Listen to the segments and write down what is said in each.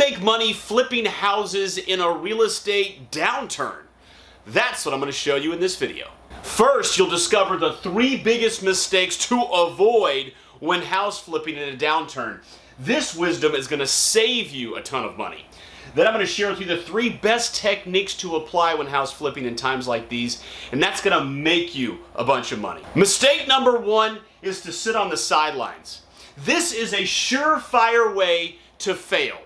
make money flipping houses in a real estate downturn? That's what I'm going to show you in this video. First, you'll discover the 3 biggest mistakes to avoid when house flipping in a downturn. This wisdom is going to save you a ton of money. Then I'm going to share with you the 3 best techniques to apply when house flipping in times like these, and that's going to make you a bunch of money. Mistake number 1 is to sit on the sidelines. This is a surefire way to fail.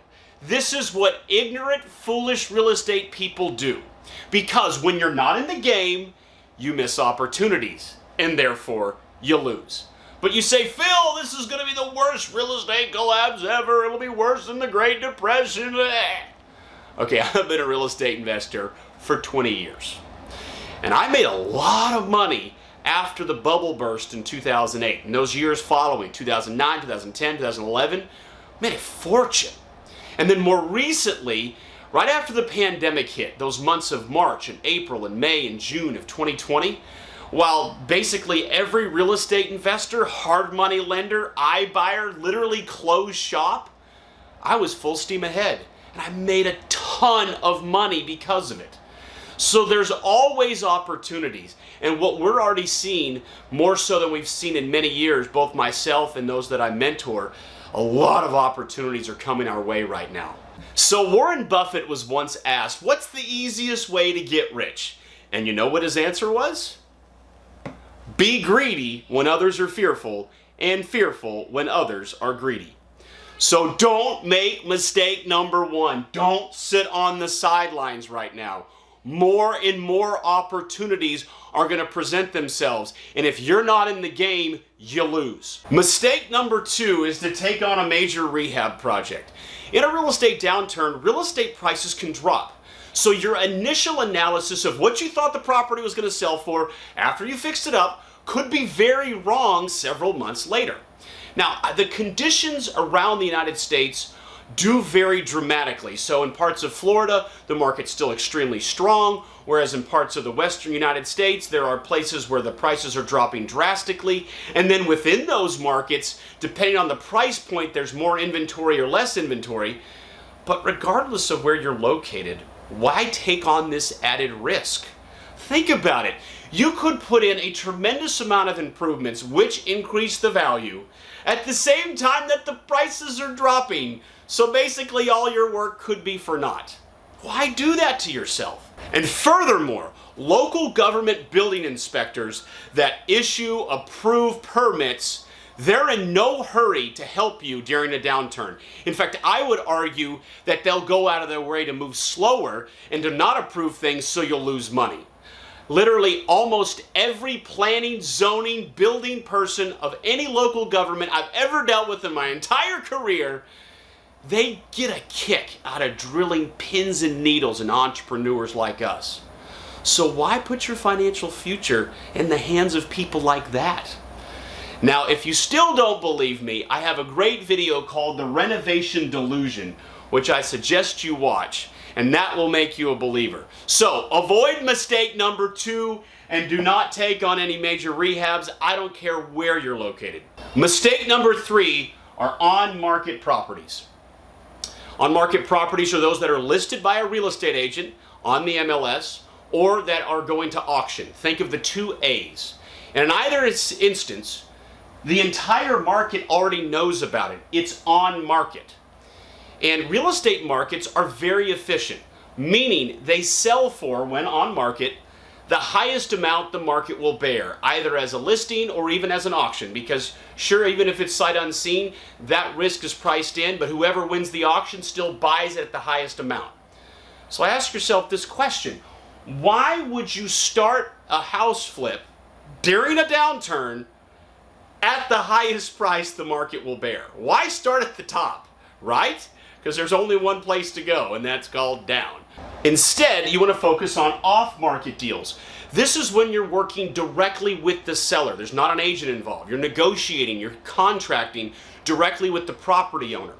This is what ignorant, foolish real estate people do. Because when you're not in the game, you miss opportunities, and therefore you lose. But you say, Phil, this is going to be the worst real estate collapse ever. It'll be worse than the Great Depression. Okay, I've been a real estate investor for 20 years. And I made a lot of money after the bubble burst in 2008. And those years following, 2009, 2010, 2011, made a fortune. And then more recently, right after the pandemic hit, those months of March and April and May and June of 2020, while basically every real estate investor, hard money lender, iBuyer literally closed shop, I was full steam ahead. And I made a ton of money because of it. So there's always opportunities. And what we're already seeing, more so than we've seen in many years, both myself and those that I mentor, a lot of opportunities are coming our way right now. So Warren Buffett was once asked, what's the easiest way to get rich? And you know what his answer was? Be greedy when others are fearful, and fearful when others are greedy. So don't make mistake number 1. Don't sit on the sidelines right now. More and more opportunities are going to present themselves. And if you're not in the game, you lose. Mistake number 2 is to take on a major rehab project. In a real estate downturn, real estate prices can drop. So your initial analysis of what you thought the property was going to sell for after you fixed it up could be very wrong several months later. Now, the conditions around the United States do vary dramatically. So in parts of Florida, the market's still extremely strong, whereas in parts of the western United States, there are places where the prices are dropping drastically. And then within those markets, depending on the price point, there's more inventory or less inventory. But regardless of where you're located, why take on this added risk? Think about it. You could put in a tremendous amount of improvements which increase the value at the same time that the prices are dropping. So basically all your work could be for naught. Why do that to yourself? And furthermore, local government building inspectors that issue approved permits, they're in no hurry to help you during a downturn. In fact, I would argue that they'll go out of their way to move slower and to not approve things so you'll lose money. Literally almost every planning, zoning, building person of any local government I've ever dealt with in my entire career, they get a kick out of drilling pins and needles in entrepreneurs like us. So why put your financial future in the hands of people like that? Now, if you still don't believe me, I have a great video called The Renovation Delusion, which I suggest you watch, and that will make you a believer. So avoid mistake number 2 and do not take on any major rehabs. I don't care where you're located. Mistake number 3 are on-market properties. On-market properties are those that are listed by a real estate agent on the MLS or that are going to auction. Think of the 2 A's. And in either instance, the entire market already knows about it. It's on market. And real estate markets are very efficient, meaning they sell for, when on market, the highest amount the market will bear, either as a listing or even as an auction, because sure, even if it's sight unseen, that risk is priced in, but whoever wins the auction still buys it at the highest amount. So ask yourself this question: why would you start a house flip during a downturn at the highest price the market will bear? Why start at the top, right? Because there's only one place to go, and that's called down. Instead, you want to focus on off-market deals. This is when you're working directly with the seller. There's not an agent involved. You're negotiating, you're contracting directly with the property owner.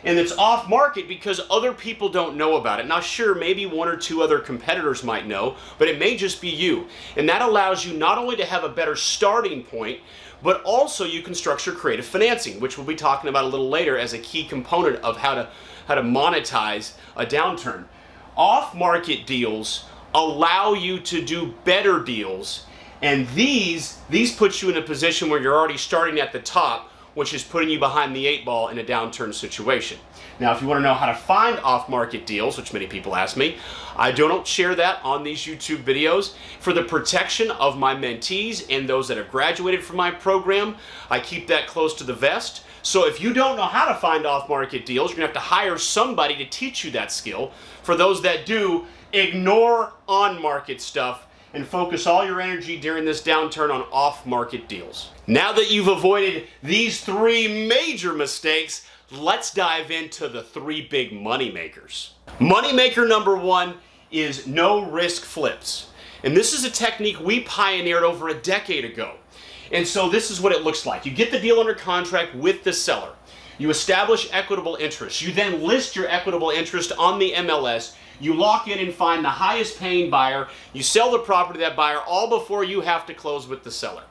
And it's off-market because other people don't know about it. Now sure, maybe 1 or 2 other competitors might know, but it may just be you. And that allows you not only to have a better starting point, but also you can structure creative financing, which we'll be talking about a little later as a key component of how to how to monetize a downturn. Off-market deals allow you to do better deals, and these put you in a position where you're already starting at the top, which is putting you behind the 8 ball in a downturn situation. Now, if you want to know how to find off-market deals, which many people ask me, I don't share that on these YouTube videos. For the protection of my mentees and those that have graduated from my program, I keep that close to the vest. So if you don't know how to find off-market deals, you're going to have to hire somebody to teach you that skill. For those that do, ignore on-market stuff and focus all your energy during this downturn on off-market deals. Now that you've avoided these 3 major mistakes, let's dive into the 3 big money makers. Moneymaker number 1 is no risk flips. And this is a technique we pioneered over a decade ago. And so this is what it looks like. You get the deal under contract with the seller. You establish equitable interest. You then list your equitable interest on the MLS. You lock in and find the highest paying buyer. You sell the property to that buyer all before you have to close with the seller.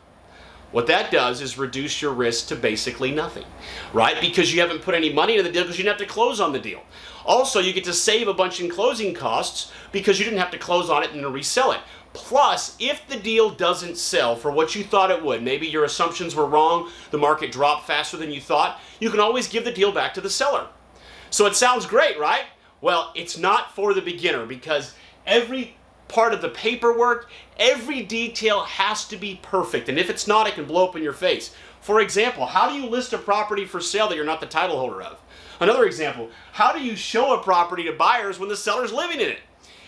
What that does is reduce your risk to basically nothing, right? Because you haven't put any money into the deal because you didn't have to close on the deal. Also, you get to save a bunch in closing costs because you didn't have to close on it and then resell it. Plus, if the deal doesn't sell for what you thought it would, maybe your assumptions were wrong, the market dropped faster than you thought, you can always give the deal back to the seller. So it sounds great, right? Well, it's not for the beginner because every part of the paperwork, every detail has to be perfect. And if it's not, it can blow up in your face. For example, how do you list a property for sale that you're not the title holder of? Another example, how do you show a property to buyers when the seller's living in it?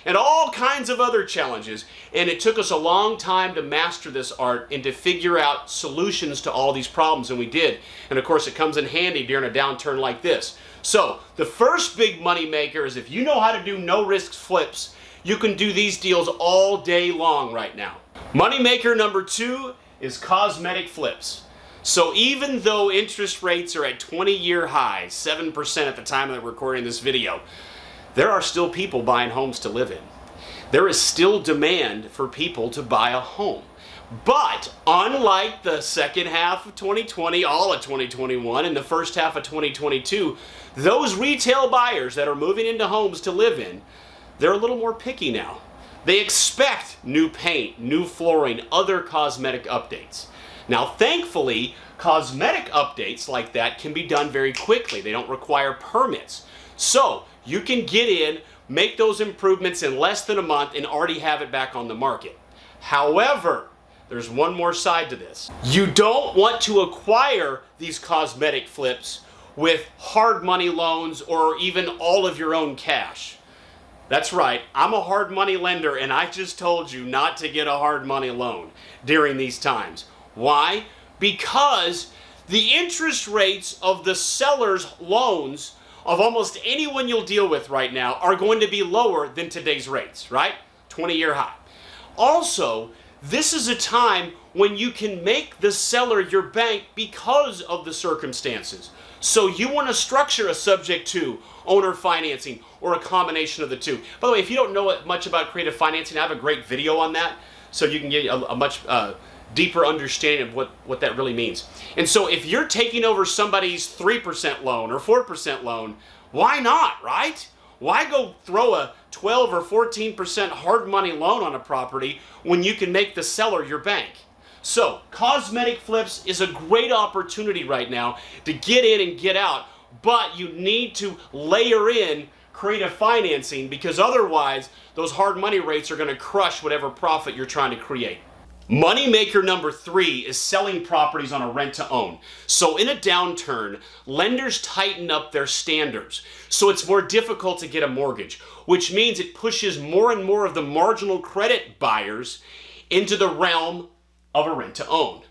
And all kinds of other challenges. And it took us a long time to master this art and to figure out solutions to all these problems, and we did. And of course, it comes in handy during a downturn like this. So the first big money maker is if you know how to do no risk flips, you can do these deals all day long right now. Money maker number 2 is cosmetic flips. So even though interest rates are at 20-year highs, 7% at the time of recording this video, there are still people buying homes to live in. There is still demand for people to buy a home. But unlike the second half of 2020, all of 2021, and the first half of 2022, those retail buyers that are moving into homes to live in, they're a little more picky now. They expect new paint, new flooring, other cosmetic updates. Now, thankfully, cosmetic updates like that can be done very quickly. They don't require permits. So you can get in, make those improvements in less than a month, and already have it back on the market. However, there's one more side to this. You don't want to acquire these cosmetic flips with hard money loans or even all of your own cash. That's right, I'm a hard money lender, and I just told you not to get a hard money loan during these times. Why? Because the interest rates of the seller's loans of almost anyone you'll deal with right now are going to be lower than today's rates, right? 20-year high. Also, this is a time when you can make the seller your bank because of the circumstances. So you want to structure a subject to owner financing or a combination of the two. By the way, if you don't know much about creative financing, I have a great video on that so you can get a much deeper understanding of what that really means. And so if you're taking over somebody's 3% loan or 4% loan, why not, right? Why go throw a 12 or 14% hard money loan on a property when you can make the seller your bank? So cosmetic flips is a great opportunity right now to get in and get out, but you need to layer in creative financing because otherwise those hard money rates are going to crush whatever profit you're trying to create. Money maker number 3 is selling properties on a rent to own. So in a downturn, lenders tighten up their standards. So it's more difficult to get a mortgage, which means it pushes more and more of the marginal credit buyers into the realm of a rent to own.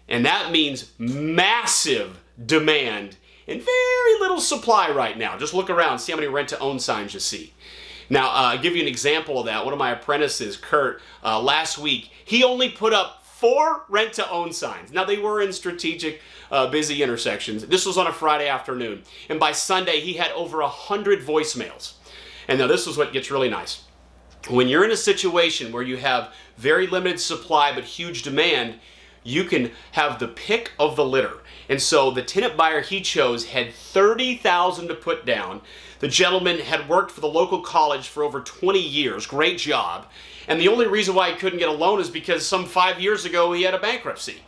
And that means massive demand and very little supply right now. Just look around, see how many rent to own signs you see. Now, I'll give you an example of that. One of my apprentices, Kurt, last week, he only put up 4 rent-to-own signs. Now, they were in strategic, busy intersections. This was on a Friday afternoon. And by Sunday, he had over 100 voicemails. And now this is what gets really nice. When you're in a situation where you have very limited supply but huge demand, you can have the pick of the litter. And so the tenant buyer he chose had $30,000 to put down. The gentleman had worked for the local college for over 20 years. Great job. And the only reason why he couldn't get a loan is because some 5 years ago he had a bankruptcy.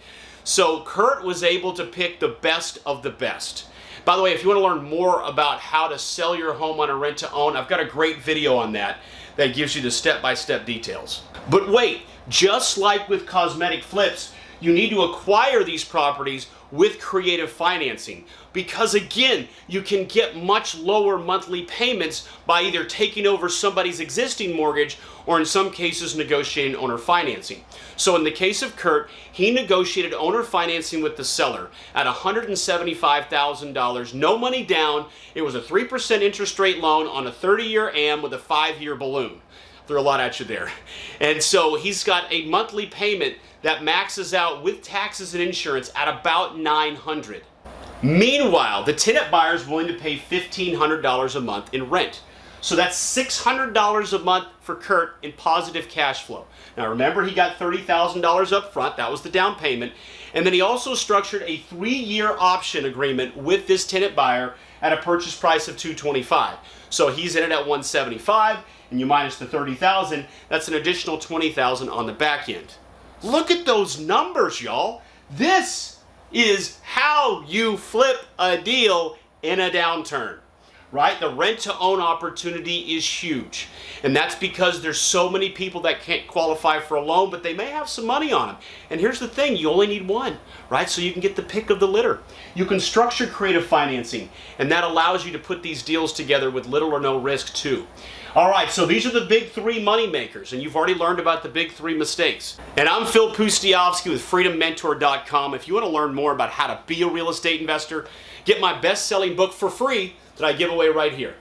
So Kurt was able to pick the best of the best. By the way, if you want to learn more about how to sell your home on a rent-to-own, I've got a great video on that that gives you the step-by-step details. But wait, just like with cosmetic flips, you need to acquire these properties with creative financing, because again, you can get much lower monthly payments by either taking over somebody's existing mortgage or in some cases negotiating owner financing. So in the case of Kurt, he negotiated owner financing with the seller at $175,000, no money down. It was a 3% interest rate loan on a 30-year AM with a 5-year balloon. Threw a lot at you there. And so he's got a monthly payment that maxes out with taxes and insurance at about $900. Meanwhile, the tenant buyer is willing to pay $1,500 a month in rent. So that's $600 a month for Kurt in positive cash flow. Now remember, he got $30,000 up front. That was the down payment. And then he also structured a 3-year option agreement with this tenant buyer at a purchase price of $225,000. So he's in it at $175,000, and you minus the $30,000, that's an additional $20,000 on the back end. Look at those numbers, y'all. This is how you flip a deal in a downturn, right? The rent-to-own opportunity is huge. And that's because there's so many people that can't qualify for a loan, but they may have some money on them. And here's the thing, you only need one, right? So you can get the pick of the litter. You can structure creative financing, and that allows you to put these deals together with little or no risk too. All right, so these are the big 3 money makers, and you've already learned about the big 3 mistakes. And I'm Phil Pustiovsky with freedommentor.com. If you want to learn more about how to be a real estate investor, get my best-selling book for free that I give away right here.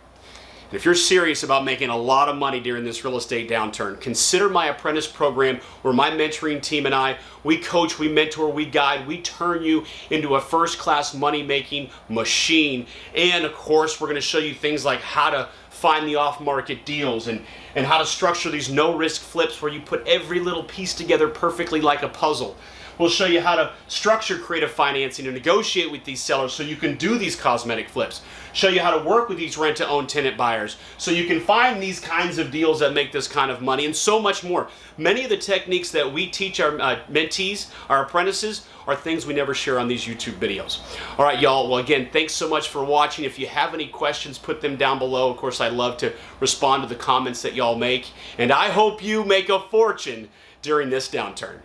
And if you're serious about making a lot of money during this real estate downturn, consider my apprentice program where my mentoring team and I, we coach, we mentor, we guide, we turn you into a first-class money-making machine. And of course, we're going to show you things like how to find the off-market deals and how to structure these no-risk flips where you put every little piece together perfectly like a puzzle. We'll show you how to structure creative financing and negotiate with these sellers so you can do these cosmetic flips. Show you how to work with these rent-to-own tenant buyers so you can find these kinds of deals that make this kind of money, and so much more. Many of the techniques that we teach our mentees, our apprentices, are things we never share on these YouTube videos. All right, y'all. Well, again, thanks so much for watching. If you have any questions, put them down below. Of course, I love to respond to the comments that y'all make, and I hope you make a fortune during this downturn.